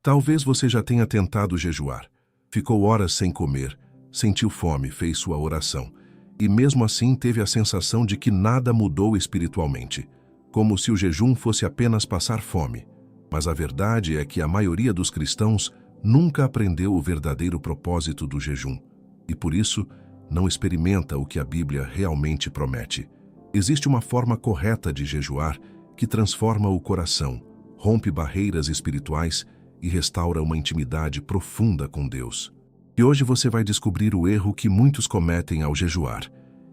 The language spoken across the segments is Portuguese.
Talvez você já tenha tentado jejuar. Ficou horas sem comer, sentiu fome, fez sua oração. E mesmo assim teve a sensação de que nada mudou espiritualmente, como se o jejum fosse apenas passar fome. Mas a verdade é que a maioria dos cristãos nunca aprendeu o verdadeiro propósito do jejum. E por isso, não experimenta o que a Bíblia realmente promete. Existe uma forma correta de jejuar que transforma o coração, rompe barreiras espirituais e restaura uma intimidade profunda com Deus. E hoje você vai descobrir o erro que muitos cometem ao jejuar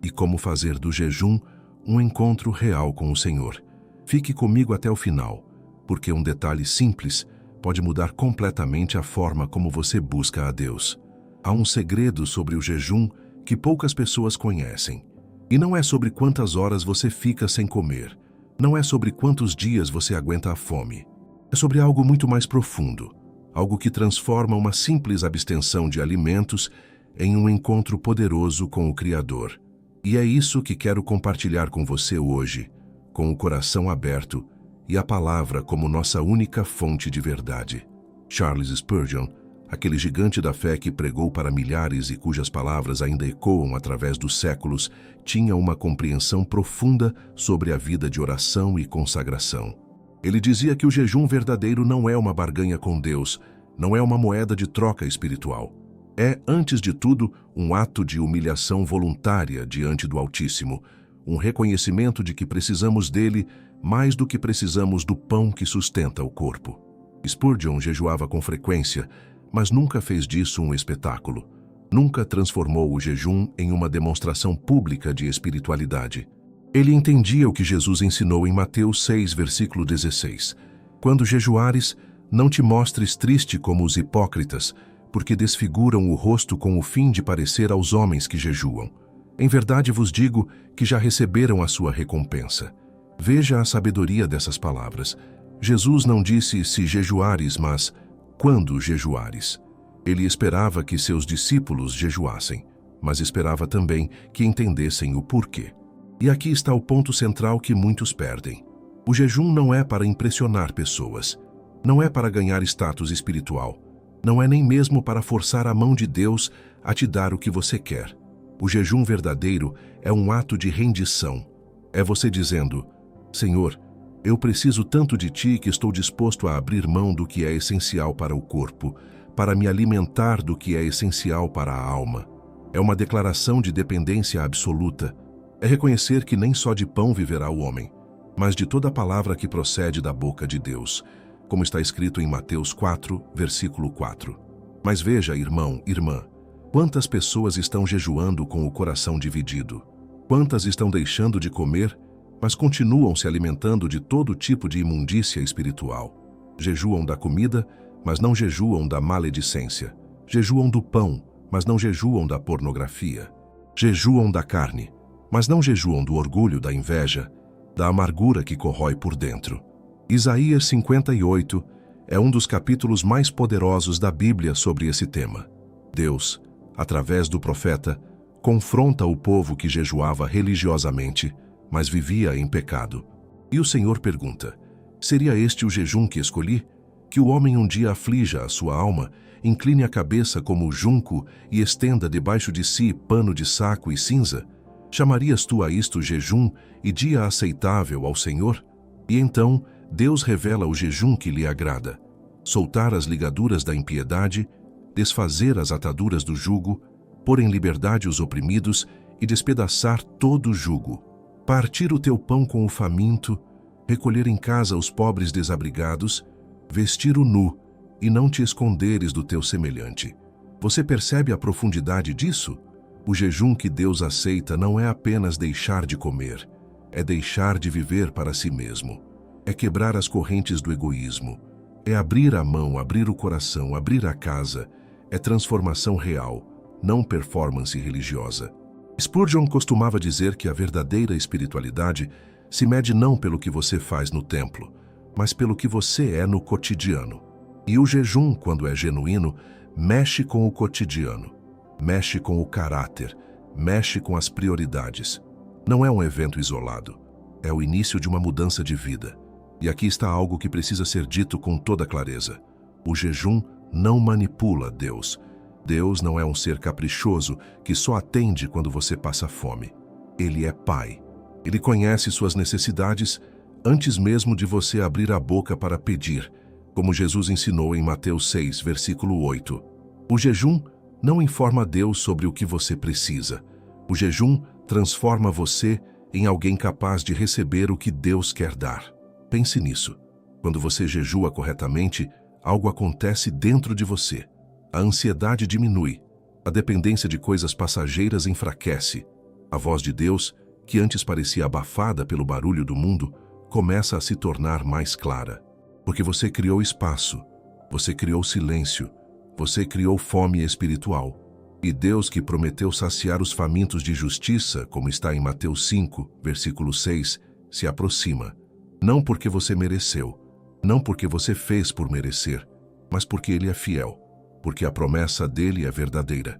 e como fazer do jejum um encontro real com o Senhor. Fique comigo até o final, porque um detalhe simples pode mudar completamente a forma como você busca a Deus. Há um segredo sobre o jejum que poucas pessoas conhecem. E não é sobre quantas horas você fica sem comer. Não é sobre quantos dias você aguenta a fome. É sobre algo muito mais profundo. Algo que transforma uma simples abstenção de alimentos em um encontro poderoso com o Criador. E é isso que quero compartilhar com você hoje, com o coração aberto e a palavra como nossa única fonte de verdade. Charles Spurgeon, aquele gigante da fé que pregou para milhares e cujas palavras ainda ecoam através dos séculos, tinha uma compreensão profunda sobre a vida de oração e consagração. Ele dizia que o jejum verdadeiro não é uma barganha com Deus, não é uma moeda de troca espiritual. É, antes de tudo, um ato de humilhação voluntária diante do Altíssimo, um reconhecimento de que precisamos dele mais do que precisamos do pão que sustenta o corpo. Spurgeon jejuava com frequência, mas nunca fez disso um espetáculo. Nunca transformou o jejum em uma demonstração pública de espiritualidade. Ele entendia o que Jesus ensinou em Mateus 6, versículo 16. Quando jejuares, não te mostres triste como os hipócritas, porque desfiguram o rosto com o fim de parecer aos homens que jejuam. Em verdade vos digo que já receberam a sua recompensa. Veja a sabedoria dessas palavras. Jesus não disse se jejuares, mas quando jejuares. Ele esperava que seus discípulos jejuassem, mas esperava também que entendessem o porquê. E aqui está o ponto central que muitos perdem. O jejum não é para impressionar pessoas. Não é para ganhar status espiritual. Não é nem mesmo para forçar a mão de Deus a te dar o que você quer. O jejum verdadeiro é um ato de rendição. É você dizendo: Senhor, eu preciso tanto de Ti que estou disposto a abrir mão do que é essencial para o corpo, para me alimentar do que é essencial para a alma. É uma declaração de dependência absoluta. É reconhecer que nem só de pão viverá o homem, mas de toda palavra que procede da boca de Deus, como está escrito em Mateus 4, versículo 4. Mas veja, irmão, irmã, quantas pessoas estão jejuando com o coração dividido? Quantas estão deixando de comer, mas continuam se alimentando de todo tipo de imundícia espiritual? Jejuam da comida, mas não jejuam da maledicência. Jejuam do pão, mas não jejuam da pornografia. Jejuam da carne, mas não jejuam do orgulho, da inveja, da amargura que corrói por dentro. Isaías 58 é um dos capítulos mais poderosos da Bíblia sobre esse tema. Deus, através do profeta, confronta o povo que jejuava religiosamente, mas vivia em pecado. E o Senhor pergunta: seria este o jejum que escolhi? Que o homem um dia aflija a sua alma, incline a cabeça como o junco e estenda debaixo de si pano de saco e cinza? Chamarias tu a isto jejum e dia aceitável ao Senhor? E então Deus revela o jejum que lhe agrada: soltar as ligaduras da impiedade, desfazer as ataduras do jugo, pôr em liberdade os oprimidos e despedaçar todo o jugo. Partir o teu pão com o faminto, recolher em casa os pobres desabrigados, vestir o nu e não te esconderes do teu semelhante. Você percebe a profundidade disso? O jejum que Deus aceita não é apenas deixar de comer, é deixar de viver para si mesmo. É quebrar as correntes do egoísmo. É abrir a mão, abrir o coração, abrir a casa. É transformação real, não performance religiosa. Spurgeon costumava dizer que a verdadeira espiritualidade se mede não pelo que você faz no templo, mas pelo que você é no cotidiano. E o jejum, quando é genuíno, mexe com o cotidiano, mexe com o caráter, mexe com as prioridades. Não é um evento isolado, é o início de uma mudança de vida. E aqui está algo que precisa ser dito com toda clareza. O jejum não manipula Deus. Deus não é um ser caprichoso que só atende quando você passa fome. Ele é Pai. Ele conhece suas necessidades antes mesmo de você abrir a boca para pedir, como Jesus ensinou em Mateus 6, versículo 8. O jejum não informa Deus sobre o que você precisa. O jejum transforma você em alguém capaz de receber o que Deus quer dar. Pense nisso. Quando você jejua corretamente, algo acontece dentro de você. A ansiedade diminui. A dependência de coisas passageiras enfraquece. A voz de Deus, que antes parecia abafada pelo barulho do mundo, começa a se tornar mais clara. Porque você criou espaço, você criou silêncio, você criou fome espiritual. E Deus, que prometeu saciar os famintos de justiça, como está em Mateus 5, versículo 6, se aproxima. Não porque você mereceu, não porque você fez por merecer, mas porque Ele é fiel, porque a promessa dele é verdadeira,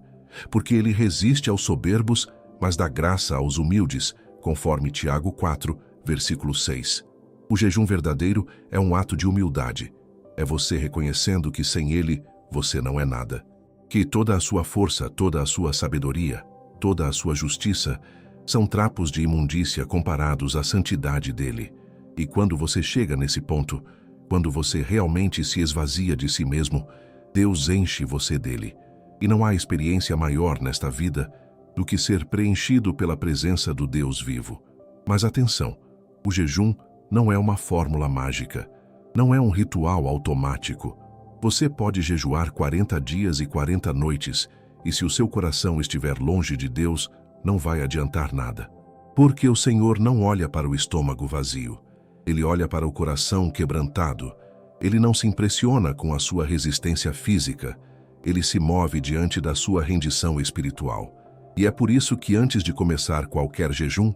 porque Ele resiste aos soberbos, mas dá graça aos humildes, conforme Tiago 4, versículo 6. O jejum verdadeiro é um ato de humildade. É você reconhecendo que sem Ele você não é nada. Que toda a sua força, toda a sua sabedoria, toda a sua justiça são trapos de imundícia comparados à santidade dele. E quando você chega nesse ponto, quando você realmente se esvazia de si mesmo, Deus enche você dele. E não há experiência maior nesta vida do que ser preenchido pela presença do Deus vivo. Mas atenção, o jejum não é uma fórmula mágica, não é um ritual automático. Você pode jejuar 40 dias e 40 noites, e se o seu coração estiver longe de Deus, não vai adiantar nada. Porque o Senhor não olha para o estômago vazio. Ele olha para o coração quebrantado. Ele não se impressiona com a sua resistência física. Ele se move diante da sua rendição espiritual. E é por isso que antes de começar qualquer jejum,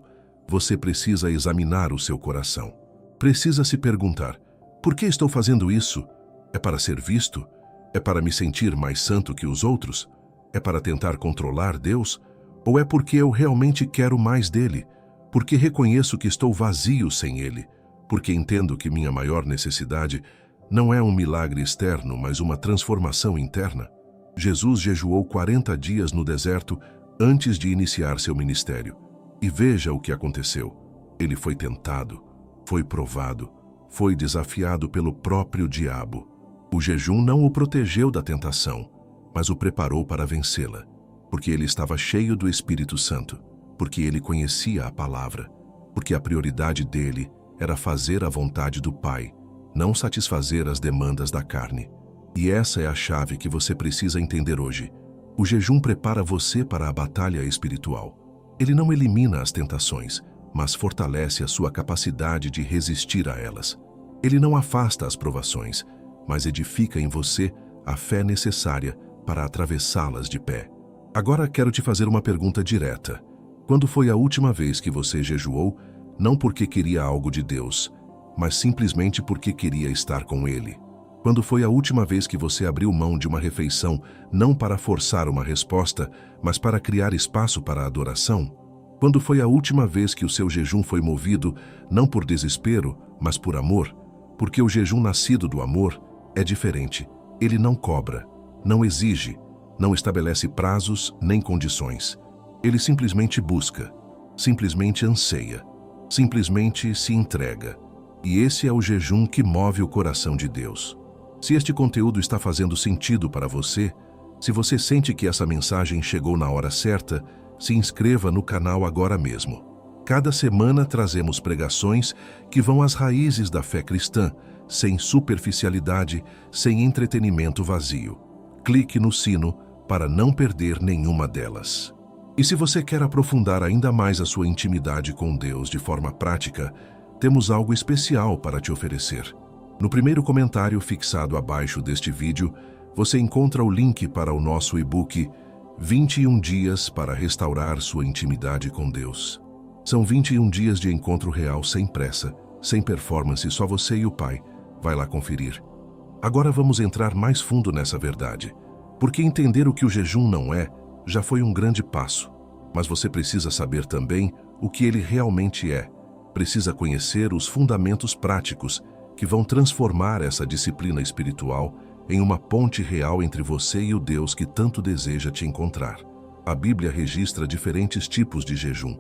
você precisa examinar o seu coração. Precisa se perguntar, por que estou fazendo isso? É para ser visto? É para me sentir mais santo que os outros? É para tentar controlar Deus? Ou é porque eu realmente quero mais dele? Porque reconheço que estou vazio sem ele? Porque entendo que minha maior necessidade não é um milagre externo, mas uma transformação interna? Jesus jejuou 40 dias no deserto antes de iniciar seu ministério. E veja o que aconteceu. Ele foi tentado, foi provado, foi desafiado pelo próprio diabo. O jejum não o protegeu da tentação, mas o preparou para vencê-la, porque ele estava cheio do Espírito Santo, porque ele conhecia a palavra, porque a prioridade dele era fazer a vontade do Pai, não satisfazer as demandas da carne. E essa é a chave que você precisa entender hoje. O jejum prepara você para a batalha espiritual. Ele não elimina as tentações, mas fortalece a sua capacidade de resistir a elas. Ele não afasta as provações, mas edifica em você a fé necessária para atravessá-las de pé. Agora quero te fazer uma pergunta direta. Quando foi a última vez que você jejuou, não porque queria algo de Deus, mas simplesmente porque queria estar com Ele? Quando foi a última vez que você abriu mão de uma refeição, não para forçar uma resposta, mas para criar espaço para a adoração? Quando foi a última vez que o seu jejum foi movido, não por desespero, mas por amor? Porque o jejum nascido do amor é diferente. Ele não cobra, não exige, não estabelece prazos nem condições. Ele simplesmente busca, simplesmente anseia, simplesmente se entrega. E esse é o jejum que move o coração de Deus. Se este conteúdo está fazendo sentido para você, se você sente que essa mensagem chegou na hora certa, se inscreva no canal agora mesmo. Cada semana trazemos pregações que vão às raízes da fé cristã, sem superficialidade, sem entretenimento vazio. Clique no sino para não perder nenhuma delas. E se você quer aprofundar ainda mais a sua intimidade com Deus de forma prática, temos algo especial para te oferecer. No primeiro comentário fixado abaixo deste vídeo, você encontra o link para o nosso e-book 21 dias para restaurar sua intimidade com Deus. São 21 dias de encontro real sem pressa, sem performance, só você e o Pai. Vai lá conferir. Agora vamos entrar mais fundo nessa verdade, porque entender o que o jejum não é, já foi um grande passo. Mas você precisa saber também o que ele realmente é. Precisa conhecer os fundamentos práticos que vão transformar essa disciplina espiritual em uma ponte real entre você e o Deus que tanto deseja te encontrar. A Bíblia registra diferentes tipos de jejum,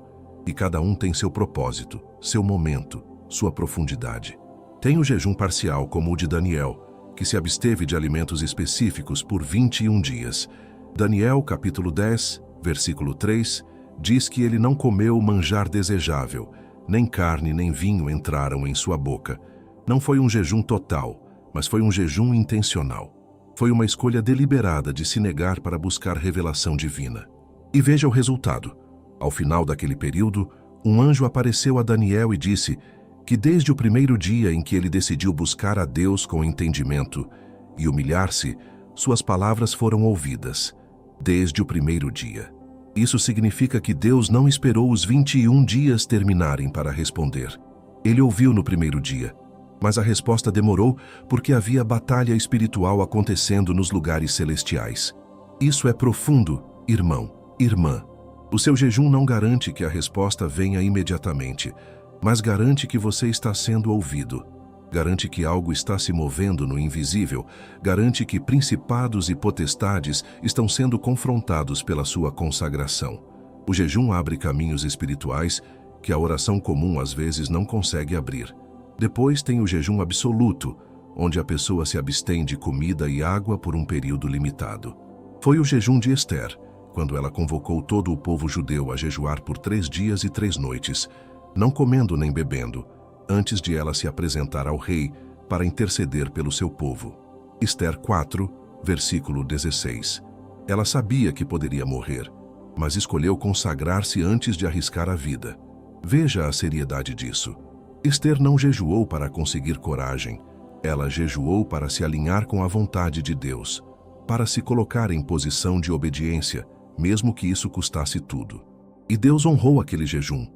e cada um tem seu propósito, seu momento, sua profundidade. Tem o jejum parcial, como o de Daniel, que se absteve de alimentos específicos por 21 dias. Daniel, capítulo 10, versículo 3, diz que ele não comeu manjar desejável, nem carne nem vinho entraram em sua boca. Não foi um jejum total, mas foi um jejum intencional. Foi uma escolha deliberada de se negar para buscar revelação divina. E veja o resultado. Ao final daquele período, um anjo apareceu a Daniel e disse que desde o primeiro dia em que ele decidiu buscar a Deus com entendimento e humilhar-se, suas palavras foram ouvidas. Desde o primeiro dia. Isso significa que Deus não esperou os 21 dias terminarem para responder. Ele ouviu no primeiro dia, mas a resposta demorou porque havia batalha espiritual acontecendo nos lugares celestiais. Isso é profundo, irmão, irmã. O seu jejum não garante que a resposta venha imediatamente, mas garante que você está sendo ouvido. Garante que algo está se movendo no invisível. Garante que principados e potestades estão sendo confrontados pela sua consagração. O jejum abre caminhos espirituais que a oração comum às vezes não consegue abrir. Depois tem o jejum absoluto, onde a pessoa se abstém de comida e água por um período limitado. Foi o jejum de Ester, quando ela convocou todo o povo judeu a jejuar por 3 dias e 3 noites, não comendo nem bebendo, antes de ela se apresentar ao rei para interceder pelo seu povo. Ester 4, versículo 16. Ela sabia que poderia morrer, mas escolheu consagrar-se antes de arriscar a vida. Veja a seriedade disso. Ester não jejuou para conseguir coragem, ela jejuou para se alinhar com a vontade de Deus, para se colocar em posição de obediência, mesmo que isso custasse tudo. E Deus honrou aquele jejum,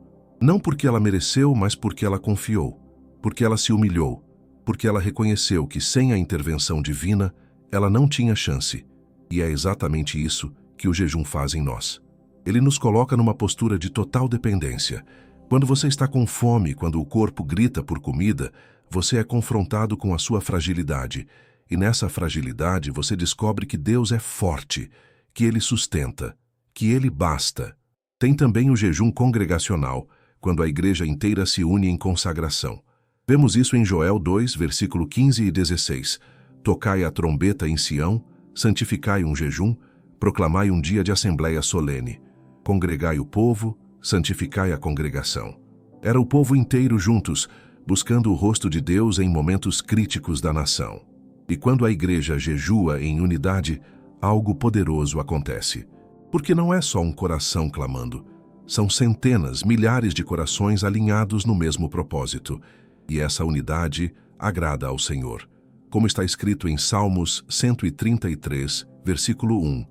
não porque ela mereceu, mas porque ela confiou, porque ela se humilhou, porque ela reconheceu que sem a intervenção divina, ela não tinha chance. E é exatamente isso que o jejum faz em nós. Ele nos coloca numa postura de total dependência. Quando você está com fome, quando o corpo grita por comida, você é confrontado com a sua fragilidade. E nessa fragilidade você descobre que Deus é forte, que Ele sustenta, que Ele basta. Tem também o jejum congregacional, quando a igreja inteira se une em consagração. Vemos isso em Joel 2, versículo 15 e 16. Tocai a trombeta em Sião, santificai um jejum, proclamai um dia de assembleia solene. Congregai o povo, santificai a congregação. Era o povo inteiro juntos, buscando o rosto de Deus em momentos críticos da nação. E quando a igreja jejua em unidade, algo poderoso acontece. Porque não é só um coração clamando. São centenas, milhares de corações alinhados no mesmo propósito. E essa unidade agrada ao Senhor. Como está escrito em Salmos 133, versículo 1.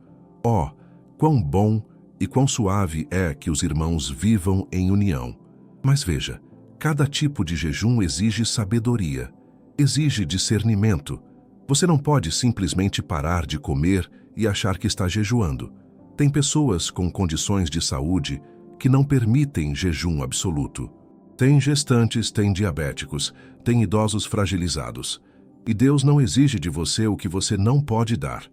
Ó, quão bom e quão suave é que os irmãos vivam em união. Mas veja, cada tipo de jejum exige sabedoria, exige discernimento. Você não pode simplesmente parar de comer e achar que está jejuando. Tem pessoas com condições de saúde que não permitem jejum absoluto. Tem gestantes, tem diabéticos, tem idosos fragilizados. E Deus não exige de você o que você não pode dar.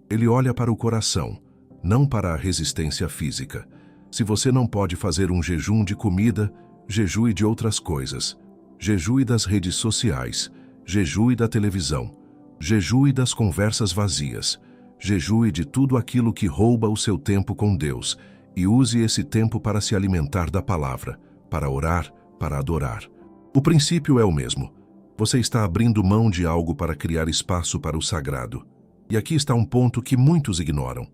Ele olha para o coração, não para a resistência física. Se você não pode fazer um jejum de comida, jejue de outras coisas. Jejue das redes sociais, jejue da televisão, jejue das conversas vazias, jejue de tudo aquilo que rouba o seu tempo com Deus e use esse tempo para se alimentar da palavra, para orar, para adorar. O princípio é o mesmo. Você está abrindo mão de algo para criar espaço para o sagrado. E aqui está um ponto que muitos ignoram.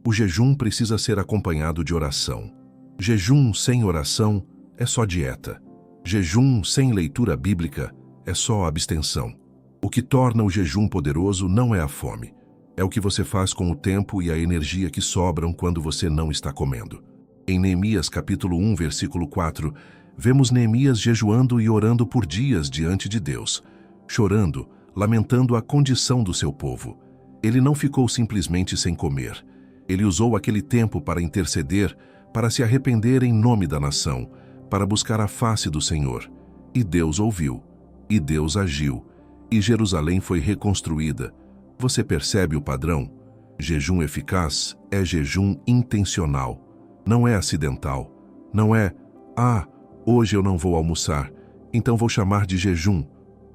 O jejum precisa ser acompanhado de oração. Jejum sem oração é só dieta. Jejum sem leitura bíblica é só abstenção. O que torna o jejum poderoso não é a fome. É o que você faz com o tempo e a energia que sobram quando você não está comendo. Em Neemias capítulo 1, versículo 4, vemos Neemias jejuando e orando por dias diante de Deus, chorando, lamentando a condição do seu povo. Ele não ficou simplesmente sem comer. Ele usou aquele tempo para interceder, para se arrepender em nome da nação, para buscar a face do Senhor. E Deus ouviu, e Deus agiu, e Jerusalém foi reconstruída. Você percebe o padrão? Jejum eficaz é jejum intencional. Não é acidental. Não é, hoje eu não vou almoçar, então vou chamar de jejum.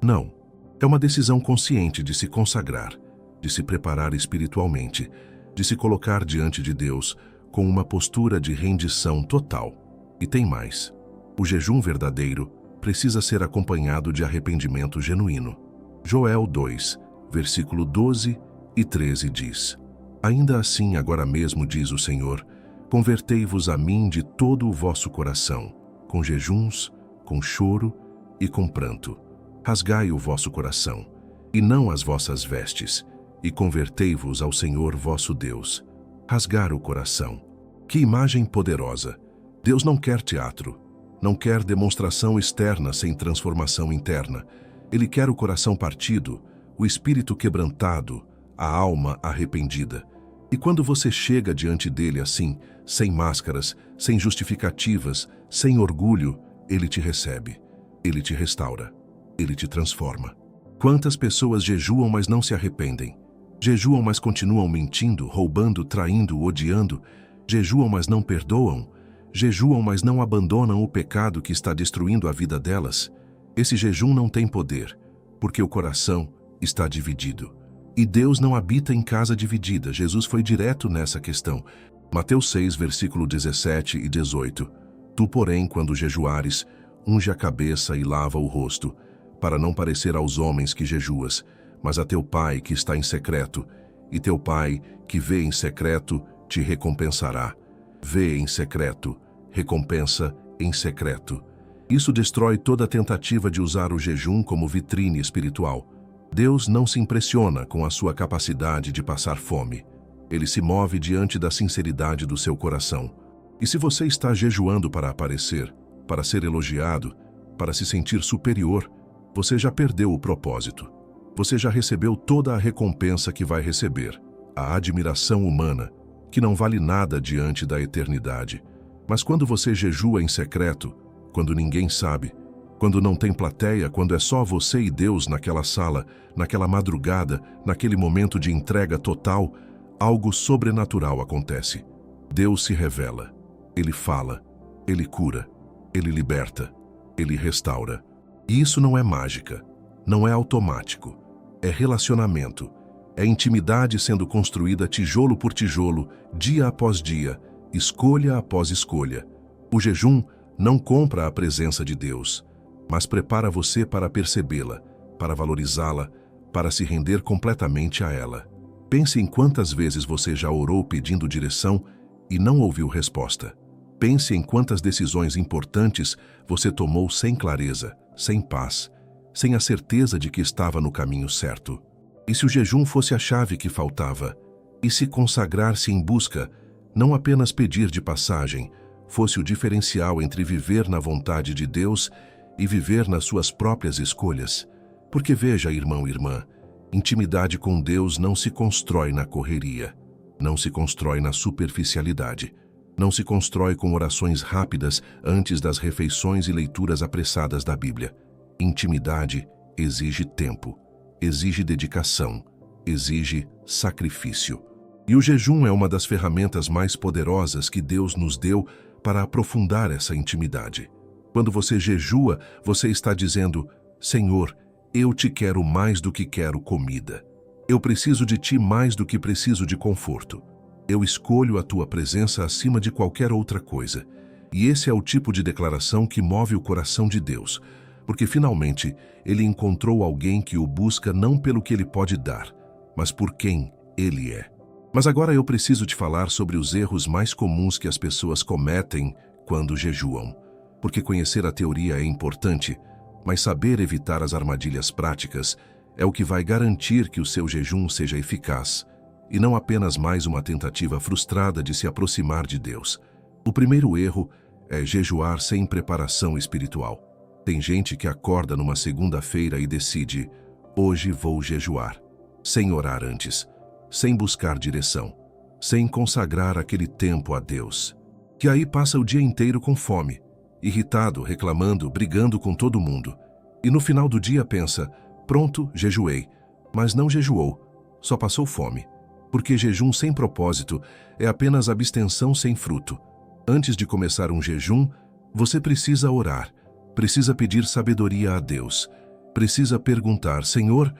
Não. É uma decisão consciente de se consagrar, de se preparar espiritualmente, de se colocar diante de Deus com uma postura de rendição total. E tem mais. O jejum verdadeiro precisa ser acompanhado de arrependimento genuíno. Joel 2, versículo 12 e 13 diz: Ainda assim, agora mesmo, diz o Senhor, convertei-vos a mim de todo o vosso coração, com jejuns, com choro e com pranto. Rasgai o vosso coração, e não as vossas vestes, e convertei-vos ao Senhor vosso Deus. Rasgar o coração. Que imagem poderosa! Deus não quer teatro, não quer demonstração externa sem transformação interna. Ele quer o coração partido, o espírito quebrantado, a alma arrependida. E quando você chega diante dele assim, sem máscaras, sem justificativas, sem orgulho, ele te recebe, ele te restaura, ele te transforma. Quantas pessoas jejuam, mas não se arrependem? Jejuam, mas continuam mentindo, roubando, traindo, odiando. Jejuam, mas não perdoam. Jejuam, mas não abandonam o pecado que está destruindo a vida delas. Esse jejum não tem poder, porque o coração está dividido. E Deus não habita em casa dividida. Jesus foi direto nessa questão. Mateus 6, versículo 17 e 18. Tu, porém, quando jejuares, unge a cabeça e lava o rosto, para não parecer aos homens que jejuas, mas a teu Pai que está em secreto, e teu Pai que vê em secreto te recompensará. Vê em secreto, recompensa em secreto. Isso destrói toda tentativa de usar o jejum como vitrine espiritual. Deus não se impressiona com a sua capacidade de passar fome. Ele se move diante da sinceridade do seu coração. E se você está jejuando para aparecer, para ser elogiado, para se sentir superior, você já perdeu o propósito. Você já recebeu toda a recompensa que vai receber, a admiração humana, que não vale nada diante da eternidade. Mas quando você jejua em secreto, quando ninguém sabe, quando não tem plateia, quando é só você e Deus naquela sala, naquela madrugada, naquele momento de entrega total, algo sobrenatural acontece. Deus se revela, Ele fala, Ele cura, Ele liberta, Ele restaura. E isso não é mágica, não é automático, é relacionamento, é intimidade sendo construída tijolo por tijolo, dia após dia, escolha após escolha. O jejum não compra a presença de Deus, mas prepara você para percebê-la, para valorizá-la, para se render completamente a ela. Pense em quantas vezes você já orou pedindo direção e não ouviu resposta. Pense em quantas decisões importantes você tomou sem clareza, sem paz, sem a certeza de que estava no caminho certo. E se o jejum fosse a chave que faltava? E se consagrar-se em busca, não apenas pedir de passagem, fosse o diferencial entre viver na vontade de Deus e viver nas suas próprias escolhas? Porque veja, irmão e irmã, intimidade com Deus não se constrói na correria, não se constrói na superficialidade, não se constrói com orações rápidas antes das refeições e leituras apressadas da Bíblia. Intimidade exige tempo, exige dedicação, exige sacrifício. E o jejum é uma das ferramentas mais poderosas que Deus nos deu para aprofundar essa intimidade. Quando você jejua, você está dizendo: Senhor, eu te quero mais do que quero comida. Eu preciso de ti mais do que preciso de conforto. Eu escolho a tua presença acima de qualquer outra coisa. E esse é o tipo de declaração que move o coração de Deus, porque finalmente ele encontrou alguém que o busca não pelo que ele pode dar, mas por quem ele é. Mas agora eu preciso te falar sobre os erros mais comuns que as pessoas cometem quando jejuam. Porque conhecer a teoria é importante, mas saber evitar as armadilhas práticas é o que vai garantir que o seu jejum seja eficaz, e não apenas mais uma tentativa frustrada de se aproximar de Deus. O primeiro erro é jejuar sem preparação espiritual. Tem gente que acorda numa segunda-feira e decide: hoje vou jejuar, sem orar antes, sem buscar direção, sem consagrar aquele tempo a Deus. Que aí passa o dia inteiro com fome, irritado, reclamando, brigando com todo mundo. E no final do dia pensa: pronto, jejuei, mas não jejuou, só passou fome. Porque jejum sem propósito é apenas abstenção sem fruto. Antes de começar um jejum, você precisa orar, precisa pedir sabedoria a Deus, precisa perguntar: Senhor,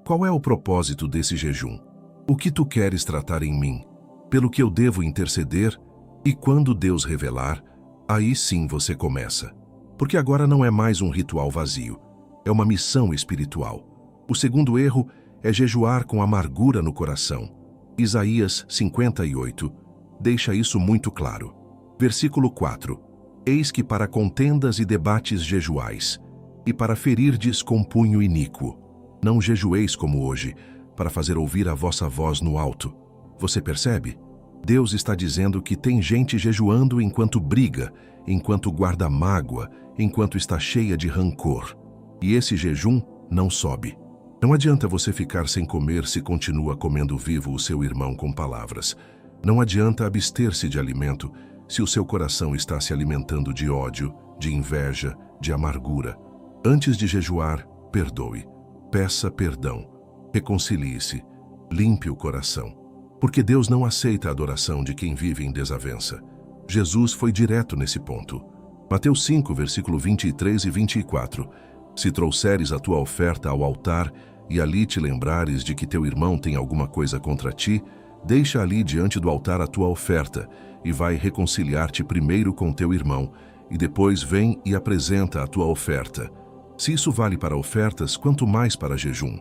qual é o propósito desse jejum? O que tu queres tratar em mim? Pelo que eu devo interceder? E quando Deus revelar, aí sim você começa. Porque agora não é mais um ritual vazio, é uma missão espiritual. O segundo erro é jejuar com amargura no coração. Isaías 58 deixa isso muito claro. Versículo 4: Eis que para contendas e debates jejuais, e para ferirdes com punho iníquo. Não jejueis como hoje, para fazer ouvir a vossa voz no alto. Você percebe? Deus está dizendo que tem gente jejuando enquanto briga, enquanto guarda mágoa, enquanto está cheia de rancor. E esse jejum não sobe. Não adianta você ficar sem comer se continua comendo vivo o seu irmão com palavras. Não adianta abster-se de alimento se o seu coração está se alimentando de ódio, de inveja, de amargura. Antes de jejuar, perdoe. Peça perdão. Reconcilie-se. Limpe o coração. Porque Deus não aceita a adoração de quem vive em desavença. Jesus foi direto nesse ponto. Mateus 5, versículo 23 e 24. Se trouxeres a tua oferta ao altar e ali te lembrares de que teu irmão tem alguma coisa contra ti, deixa ali diante do altar a tua oferta e vai reconciliar-te primeiro com teu irmão, e depois vem e apresenta a tua oferta. Se isso vale para ofertas, quanto mais para jejum.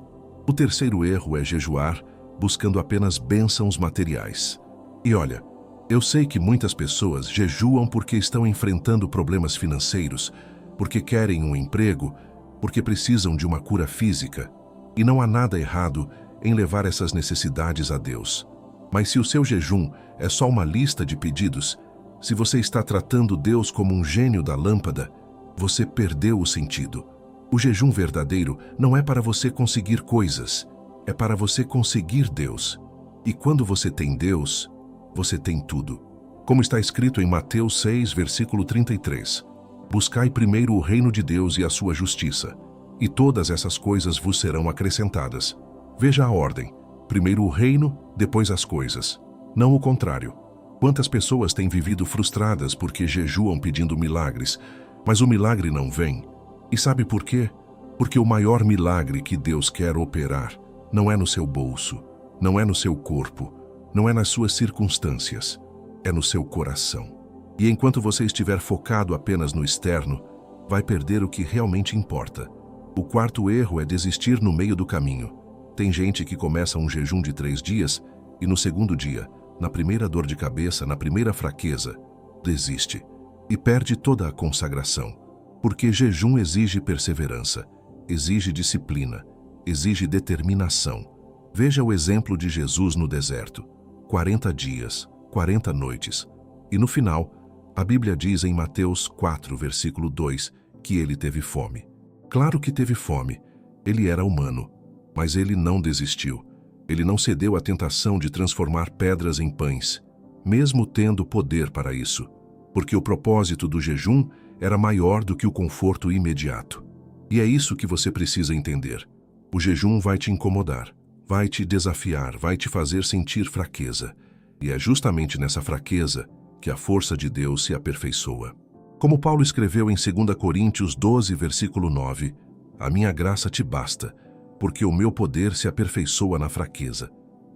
O terceiro erro é jejuar buscando apenas bênçãos materiais. E olha, eu sei que muitas pessoas jejuam porque estão enfrentando problemas financeiros, porque querem um emprego, porque precisam de uma cura física. E não há nada errado em levar essas necessidades a Deus. Mas se o seu jejum é só uma lista de pedidos, se você está tratando Deus como um gênio da lâmpada, você perdeu o sentido. O jejum verdadeiro não é para você conseguir coisas, é para você conseguir Deus. E quando você tem Deus, você tem tudo. Como está escrito em Mateus 6, versículo 33. Buscai primeiro o reino de Deus e a sua justiça, e todas essas coisas vos serão acrescentadas. Veja a ordem. Primeiro o reino, depois as coisas. Não o contrário. Quantas pessoas têm vivido frustradas porque jejuam pedindo milagres, mas o milagre não vem? E sabe por quê? Porque o maior milagre que Deus quer operar não é no seu bolso, não é no seu corpo, não é nas suas circunstâncias, é no seu coração. E enquanto você estiver focado apenas no externo, vai perder o que realmente importa. O quarto erro é desistir no meio do caminho. Tem gente que começa um jejum de 3 dias e no segundo dia, na primeira dor de cabeça, na primeira fraqueza, desiste e perde toda a consagração. Porque jejum exige perseverança, exige disciplina, exige determinação. Veja o exemplo de Jesus no deserto. 40 dias, 40 noites. E no final, a Bíblia diz em Mateus 4, versículo 2, que ele teve fome. Claro que teve fome. Ele era humano. Mas ele não desistiu. Ele não cedeu à tentação de transformar pedras em pães, mesmo tendo poder para isso. Porque o propósito do jejum era maior do que o conforto imediato. E é isso que você precisa entender. O jejum vai te incomodar, vai te desafiar, vai te fazer sentir fraqueza. E é justamente nessa fraqueza que a força de Deus se aperfeiçoa. Como Paulo escreveu em 2 Coríntios 12, versículo 9, a minha graça te basta, porque o meu poder se aperfeiçoa na fraqueza.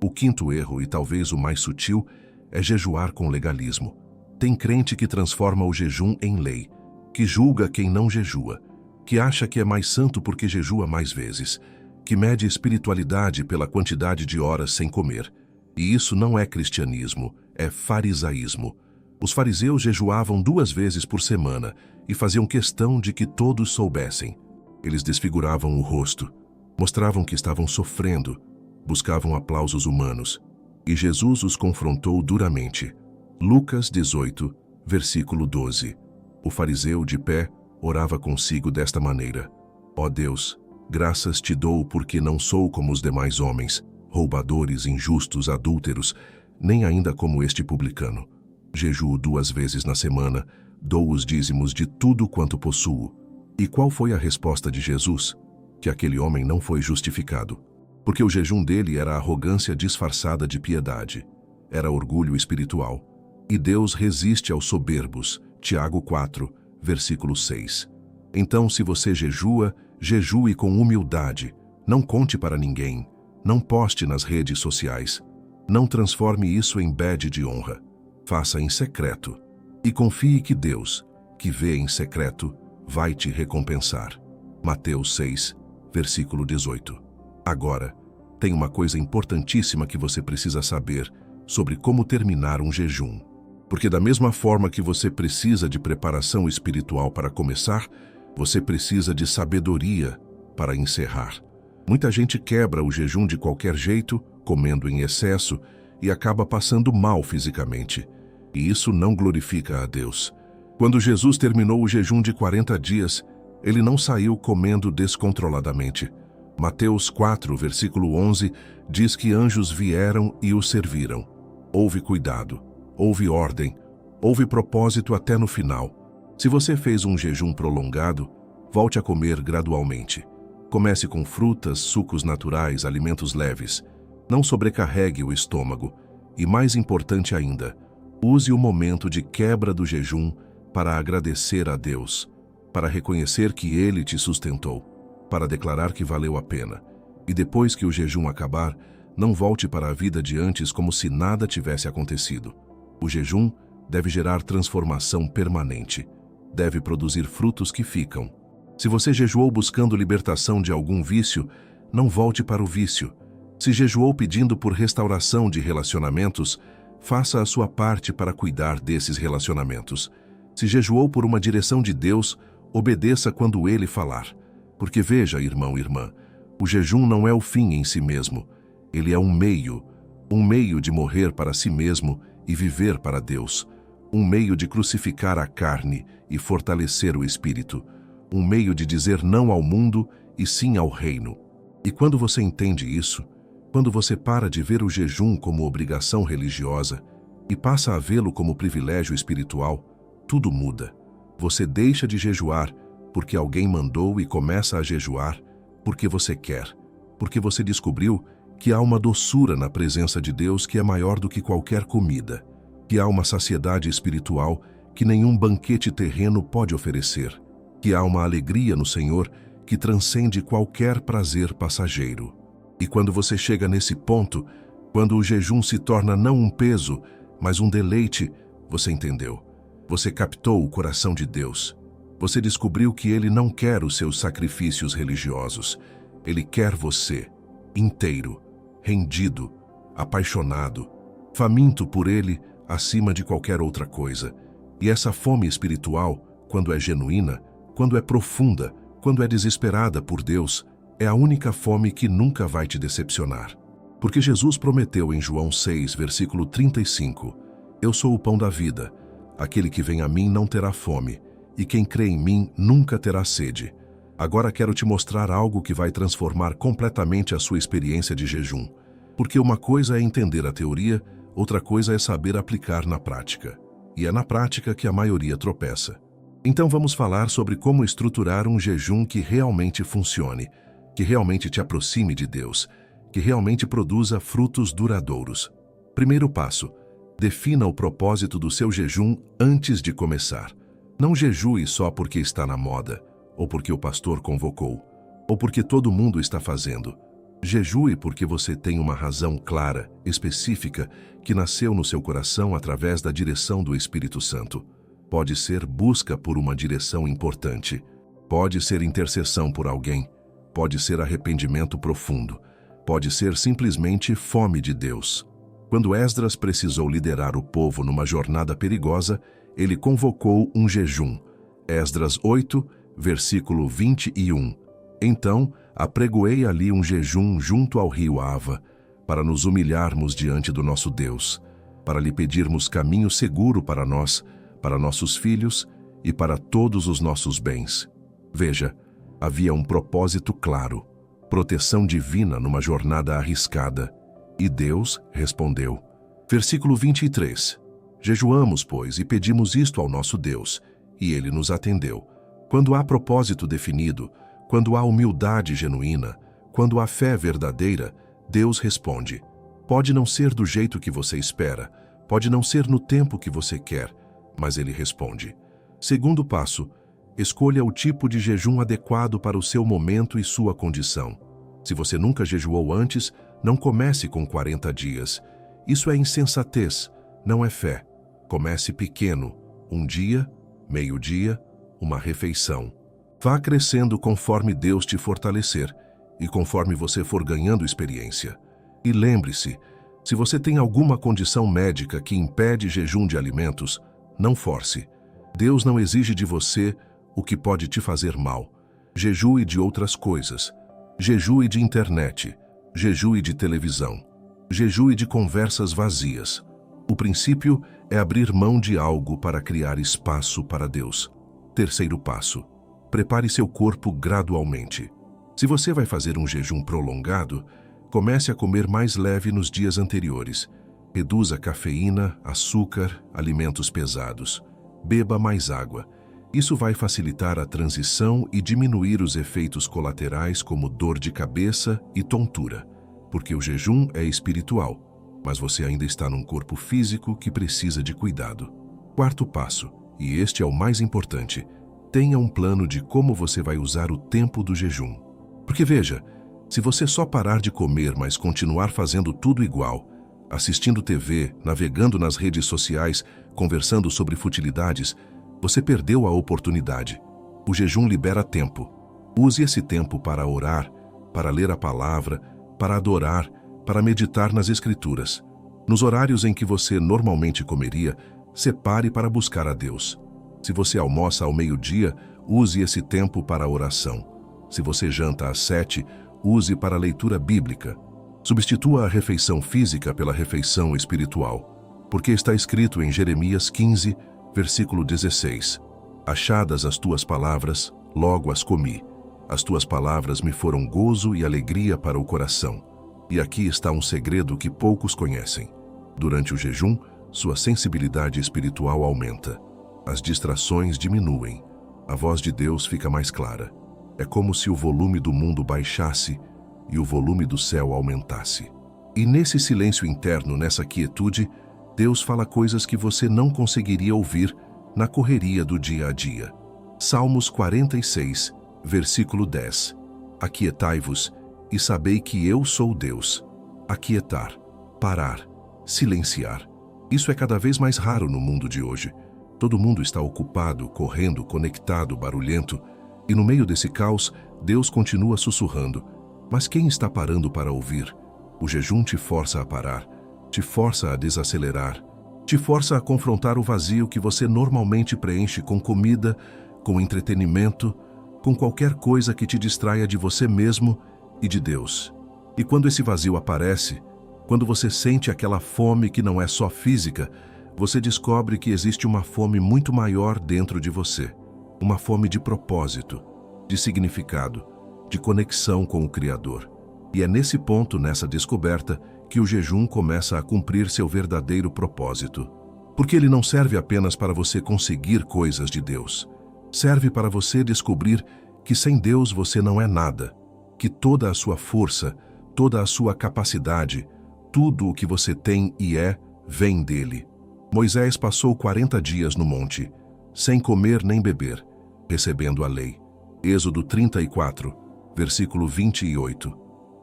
O quinto erro, e talvez o mais sutil, é jejuar com legalismo. Tem crente que transforma o jejum em lei, que julga quem não jejua, que acha que é mais santo porque jejua mais vezes, que mede espiritualidade pela quantidade de horas sem comer. E isso não é cristianismo, é farisaísmo. Os fariseus jejuavam 2 vezes por semana e faziam questão de que todos soubessem. Eles desfiguravam o rosto, mostravam que estavam sofrendo, buscavam aplausos humanos. E Jesus os confrontou duramente. Lucas 18, versículo 12. O fariseu, de pé, orava consigo desta maneira: Ó Deus, graças te dou porque não sou como os demais homens, roubadores, injustos, adúlteros, nem ainda como este publicano. Jejuo 2 vezes na semana, dou os dízimos de tudo quanto possuo. E qual foi a resposta de Jesus? Que aquele homem não foi justificado. Porque o jejum dele era arrogância disfarçada de piedade. Era orgulho espiritual. E Deus resiste aos soberbos. Tiago 4, versículo 6. Então, se você jejua, jejue com humildade. Não conte para ninguém. Não poste nas redes sociais. Não transforme isso em badge de honra. Faça em secreto. E confie que Deus, que vê em secreto, vai te recompensar. Mateus 6, versículo 18. Agora, tem uma coisa importantíssima que você precisa saber sobre como terminar um jejum. Porque da mesma forma que você precisa de preparação espiritual para começar, você precisa de sabedoria para encerrar. Muita gente quebra o jejum de qualquer jeito, comendo em excesso, e acaba passando mal fisicamente. E isso não glorifica a Deus. Quando Jesus terminou o jejum de 40 dias, ele não saiu comendo descontroladamente. Mateus 4, versículo 11, diz que anjos vieram e o serviram. Houve cuidado, houve ordem, houve propósito até no final. Se você fez um jejum prolongado, volte a comer gradualmente. Comece com frutas, sucos naturais, alimentos leves. Não sobrecarregue o estômago. E mais importante ainda, use o momento de quebra do jejum para agradecer a Deus, para reconhecer que Ele te sustentou, para declarar que valeu a pena. E depois que o jejum acabar, não volte para a vida de antes como se nada tivesse acontecido. O jejum deve gerar transformação permanente. Deve produzir frutos que ficam. Se você jejuou buscando libertação de algum vício, não volte para o vício. Se jejuou pedindo por restauração de relacionamentos, faça a sua parte para cuidar desses relacionamentos. Se jejuou por uma direção de Deus, obedeça quando Ele falar. Porque veja, irmão e irmã, o jejum não é o fim em si mesmo. Ele é um meio de morrer para si mesmo e viver para Deus. Um meio de crucificar a carne e fortalecer o espírito. Um meio de dizer não ao mundo e sim ao reino. E quando você entende isso, quando você para de ver o jejum como obrigação religiosa e passa a vê-lo como privilégio espiritual, tudo muda. Você deixa de jejuar porque alguém mandou e começa a jejuar porque você quer, porque você descobriu que há uma doçura na presença de Deus que é maior do que qualquer comida, que há uma saciedade espiritual que nenhum banquete terreno pode oferecer, que há uma alegria no Senhor que transcende qualquer prazer passageiro. E quando você chega nesse ponto, quando o jejum se torna não um peso, mas um deleite, você entendeu. Você captou o coração de Deus. Você descobriu que Ele não quer os seus sacrifícios religiosos. Ele quer você, inteiro, rendido, apaixonado, faminto por Ele acima de qualquer outra coisa. E essa fome espiritual, quando é genuína, quando é profunda, quando é desesperada por Deus, é a única fome que nunca vai te decepcionar. Porque Jesus prometeu em João 6, versículo 35, Eu sou o pão da vida. Aquele que vem a mim não terá fome, e quem crê em mim nunca terá sede. Agora quero te mostrar algo que vai transformar completamente a sua experiência de jejum. Porque uma coisa é entender a teoria, outra coisa é saber aplicar na prática. E é na prática que a maioria tropeça. Então vamos falar sobre como estruturar um jejum que realmente funcione, que realmente te aproxime de Deus, que realmente produza frutos duradouros. Primeiro passo: defina o propósito do seu jejum antes de começar. Não jejue só porque está na moda, ou porque o pastor convocou, ou porque todo mundo está fazendo. Jejue porque você tem uma razão clara, específica, que nasceu no seu coração através da direção do Espírito Santo. Pode ser busca por uma direção importante. Pode ser intercessão por alguém. Pode ser arrependimento profundo. Pode ser simplesmente fome de Deus. Quando Esdras precisou liderar o povo numa jornada perigosa, ele convocou um jejum. Esdras 8, versículo 21. Então, apregoei ali um jejum junto ao rio Ava, para nos humilharmos diante do nosso Deus, para lhe pedirmos caminho seguro para nós, para nossos filhos e para todos os nossos bens. Veja, havia um propósito claro, proteção divina numa jornada arriscada. E Deus respondeu. Versículo 23. Jejuamos, pois, e pedimos isto ao nosso Deus, e Ele nos atendeu. Quando há propósito definido, quando há humildade genuína, Quando há fé verdadeira, Deus responde. Pode não ser do jeito que você espera, pode não ser no tempo que você quer, mas Ele responde. Segundo passo, escolha o tipo de jejum adequado para o seu momento e sua condição. Se você nunca jejuou antes, não comece com 40 dias. Isso é insensatez, não é fé. Comece pequeno, um dia, meio-dia, uma refeição. Vá crescendo conforme Deus te fortalecer e conforme você for ganhando experiência. E lembre-se, se você tem alguma condição médica que impede jejum de alimentos, não force. Deus não exige de você o que pode te fazer mal. Jejue de outras coisas. Jejue de internet. Jejue de televisão. Jejue de conversas vazias. O princípio é abrir mão de algo para criar espaço para Deus. Terceiro passo. Prepare seu corpo gradualmente. Se você vai fazer um jejum prolongado, comece a comer mais leve nos dias anteriores. Reduza cafeína, açúcar, alimentos pesados. Beba mais água. Isso vai facilitar a transição e diminuir os efeitos colaterais como dor de cabeça e tontura, porque o jejum é espiritual, mas você ainda está num corpo físico que precisa de cuidado. Quarto passo, e este é o mais importante, tenha um plano de como você vai usar o tempo do jejum. Porque veja, se você só parar de comer, mas continuar fazendo tudo igual, assistindo TV, navegando nas redes sociais, conversando sobre futilidades, você perdeu a oportunidade. O jejum libera tempo. Use esse tempo para orar, para ler a palavra, para adorar, para meditar nas Escrituras. Nos horários em que você normalmente comeria, separe para buscar a Deus. Se você almoça ao meio-dia, use esse tempo para a oração. Se você janta às 7, use para a leitura bíblica. Substitua a refeição física pela refeição espiritual, porque está escrito em Jeremias 15, versículo 16. Achadas as tuas palavras, logo as comi. As tuas palavras me foram gozo e alegria para o coração. E aqui está um segredo que poucos conhecem. Durante o jejum, sua sensibilidade espiritual aumenta. As distrações diminuem. A voz de Deus fica mais clara. É como se o volume do mundo baixasse e o volume do céu aumentasse. E nesse silêncio interno, nessa quietude, Deus fala coisas que você não conseguiria ouvir na correria do dia a dia. Salmos 46, versículo 10. Aquietai-vos e sabei que eu sou Deus. Aquietar, parar, silenciar. Isso é cada vez mais raro no mundo de hoje. Todo mundo está ocupado, correndo, conectado, barulhento. E no meio desse caos, Deus continua sussurrando. Mas quem está parando para ouvir? O jejum te força a parar, te força a desacelerar, te força a confrontar o vazio que você normalmente preenche com comida, com entretenimento, com qualquer coisa que te distraia de você mesmo e de Deus. E quando esse vazio aparece, quando você sente aquela fome que não é só física, você descobre que existe uma fome muito maior dentro de você. Uma fome de propósito, de significado, de conexão com o Criador. E é nesse ponto, nessa descoberta, que o jejum começa a cumprir seu verdadeiro propósito. Porque ele não serve apenas para você conseguir coisas de Deus. Serve para você descobrir que sem Deus você não é nada, que toda a sua força, toda a sua capacidade, tudo o que você tem e é, vem dele. Moisés passou 40 dias no monte, sem comer nem beber, recebendo a lei. Êxodo 34, versículo 28.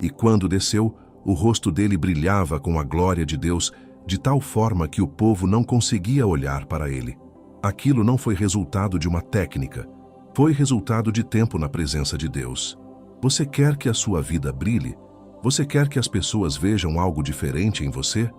E quando desceu, o rosto dele brilhava com a glória de Deus, de tal forma que o povo não conseguia olhar para ele. Aquilo não foi resultado de uma técnica, foi resultado de tempo na presença de Deus. Você quer que a sua vida brilhe? Você quer que as pessoas vejam algo diferente em você?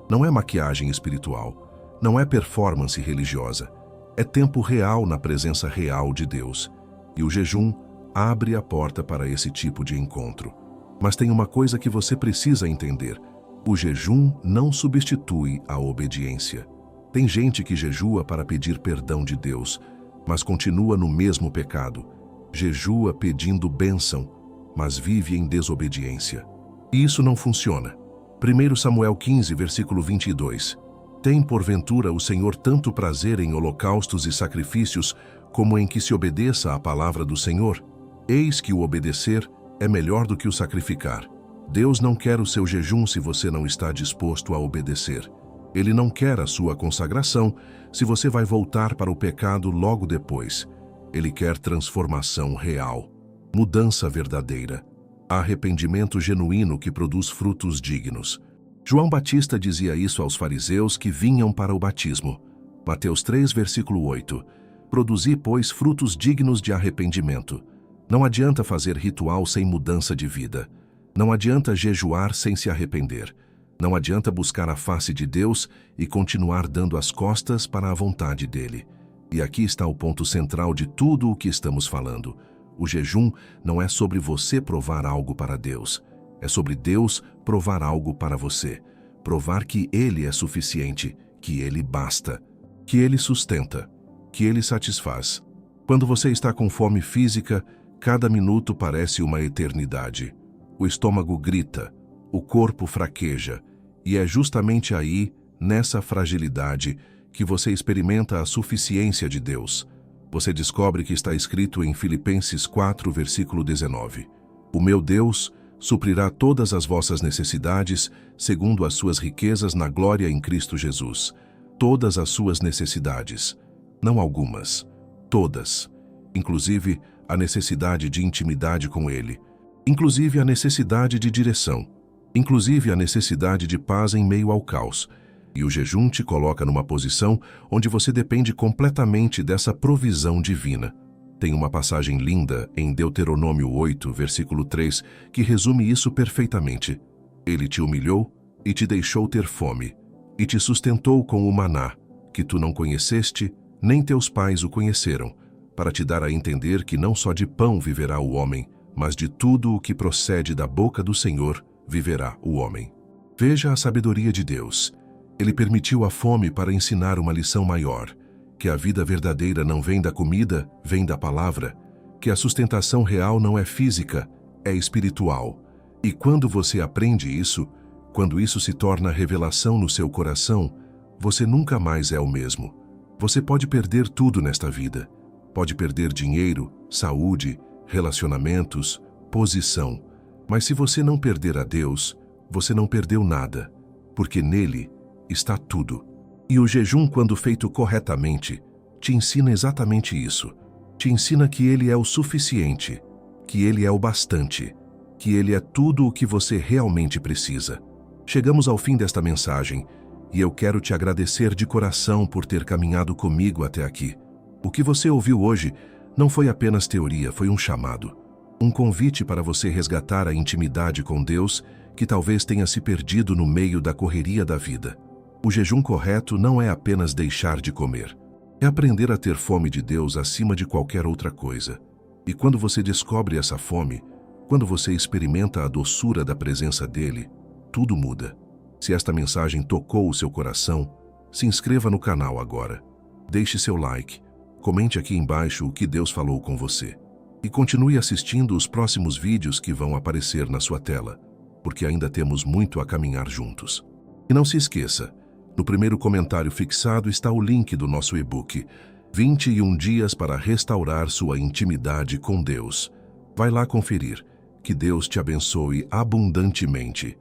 Não é maquiagem espiritual, não é performance religiosa. É tempo real na presença real de Deus. E o jejum abre a porta para esse tipo de encontro. Mas tem uma coisa que você precisa entender. O jejum não substitui a obediência. Tem gente que jejua para pedir perdão de Deus, mas continua no mesmo pecado. Jejua pedindo bênção, mas vive em desobediência. E isso não funciona. 1 Samuel 15, versículo 22. Tem porventura o Senhor tanto prazer em holocaustos e sacrifícios, como em que se obedeça à palavra do Senhor? Eis que o obedecer é melhor do que o sacrificar. Deus não quer o seu jejum se você não está disposto a obedecer. Ele não quer a sua consagração se você vai voltar para o pecado logo depois. Ele quer transformação real, mudança verdadeira, arrependimento genuíno que produz frutos dignos. João Batista dizia isso aos fariseus que vinham para o batismo. Mateus 3, versículo 8. Produzi, pois, frutos dignos de arrependimento. Não adianta fazer ritual sem mudança de vida. Não adianta jejuar sem se arrepender. Não adianta buscar a face de Deus e continuar dando as costas para a vontade dele. E aqui está o ponto central de tudo o que estamos falando. O jejum não é sobre você provar algo para Deus. É sobre Deus provar algo para você. Provar que Ele é suficiente, que Ele basta, que Ele sustenta, que Ele satisfaz. Quando você está com fome física, cada minuto parece uma eternidade. O estômago grita, o corpo fraqueja, e é justamente aí, nessa fragilidade, que você experimenta a suficiência de Deus. Você descobre que está escrito em Filipenses 4, versículo 19. O meu Deus suprirá todas as vossas necessidades, segundo as suas riquezas na glória em Cristo Jesus. Todas as suas necessidades, não algumas, todas. Inclusive a necessidade de intimidade com Ele, inclusive a necessidade de direção, inclusive a necessidade de paz em meio ao caos. E o jejum te coloca numa posição onde você depende completamente dessa provisão divina. Tem uma passagem linda em Deuteronômio 8, versículo 3, que resume isso perfeitamente. Ele te humilhou e te deixou ter fome, e te sustentou com o maná, que tu não conheceste, nem teus pais o conheceram, para te dar a entender que não só de pão viverá o homem, mas de tudo o que procede da boca do Senhor viverá o homem. Veja a sabedoria de Deus. Ele permitiu a fome para ensinar uma lição maior, que a vida verdadeira não vem da comida, vem da palavra, que a sustentação real não é física, é espiritual. E quando você aprende isso, quando isso se torna revelação no seu coração, você nunca mais é o mesmo. Você pode perder tudo nesta vida. Pode perder dinheiro, saúde, relacionamentos, posição. Mas se você não perder a Deus, você não perdeu nada, porque nele está tudo. E o jejum, quando feito corretamente, te ensina exatamente isso. Te ensina que Ele é o suficiente, que Ele é o bastante, que Ele é tudo o que você realmente precisa. Chegamos ao fim desta mensagem e eu quero te agradecer de coração por ter caminhado comigo até aqui. O que você ouviu hoje não foi apenas teoria, foi um chamado. Um convite para você resgatar a intimidade com Deus que talvez tenha se perdido no meio da correria da vida. O jejum correto não é apenas deixar de comer. É aprender a ter fome de Deus acima de qualquer outra coisa. E quando você descobre essa fome, quando você experimenta a doçura da presença dEle, tudo muda. Se esta mensagem tocou o seu coração, se inscreva no canal agora. Deixe seu like, comente aqui embaixo o que Deus falou com você. E continue assistindo os próximos vídeos que vão aparecer na sua tela, porque ainda temos muito a caminhar juntos. E não se esqueça, no primeiro comentário fixado está o link do nosso e-book, 21 dias para restaurar sua intimidade com Deus. Vai lá conferir. Que Deus te abençoe abundantemente.